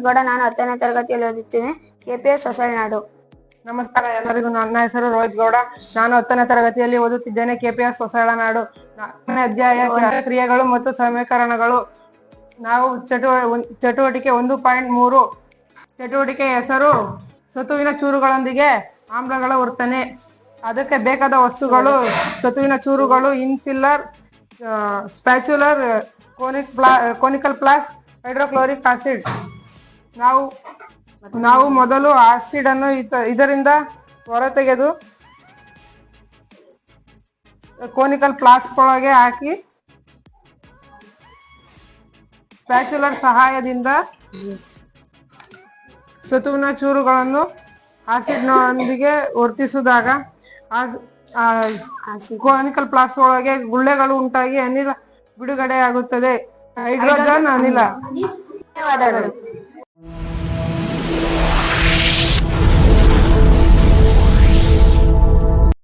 ಗೌಡ. ನಾನು 10ನೇ ತರಗತಿಯಲ್ಲಿ ಓದುತ್ತೇನೆ. ಕೆಪಿಎಸ್ ಹೊಸಳ್ನಾಡು. ನಮಸ್ಕಾರ ಎಲ್ಲರಿಗೂ. ನನ್ನ ಹೆಸರು ರೋಹಿತ್ ಗೌಡ. ನಾನು 10ನೇ ತರಗತಿಯಲ್ಲಿ ಓದುತ್ತಿದ್ದೇನೆ. ಕೆಪಿಎಸ್ ಹೊಸಳನಾಡು. 4ನೇ ಅಧ್ಯಾಯ ಕ್ರಿಯೆಗಳು ಮತ್ತು ಸಮೀಕರಣಗಳು. ನಾವು ಚಟುವಟಿಕೆ 1.3. ಚಟುವಟಿಕೆ ಹೆಸರು ಸತುವಿನ ಚೂರುಗಳೊಂದಿಗೆ ಆಮ್ಲಗಳ ವರ್ತನೆ. ಅದಕ್ಕೆ ಬೇಕಾದ ವಸ್ತುಗಳು: ಸತುವಿನ ಚೂರುಗಳು, ಇನ್ಫಿಲ್ಲರ್, ಸ್ಪ್ಯಾಚುಲರ್, ಕೋನಿಕಲ್ ಫ್ಲಾಸ್ಕ್, ಹೈಡ್ರೋಕ್ಲೋರಿಕ್ ಆಸಿಡ್. ನಾವು ಮೊದಲು ಆಸಿಡ್ ಅನ್ನು ಇದರಿಂದ ಹೊರತೆಗೆದು ಕೋನಿಕಲ್ ಫ್ಲಾಸ್ಕ್ ಒಳಗೆ ಹಾಕಿ ಸ್ಪ್ಯಾಚುಲರ್ ಸಹಾಯದಿಂದ ಸತುವಿನ ಚೂರುಗಳನ್ನು ಆಸಿಡ್ನೊಂದಿಗೆ ವರ್ತಿಸಿದಾಗ ಕೋನಿಕಲ್ ಫ್ಲಾಸ್ಕ್ ಒಳಗೆ ಗುಳ್ಳೆಗಳು ಉಂಟಾಗಿ ಅನಿಲ ಬಿಡುಗಡೆಯಾಗುತ್ತದೆ. ಹೈಡ್ರೋಜನ್ ಅನಿಲ. ಧನ್ಯವಾದಗಳು.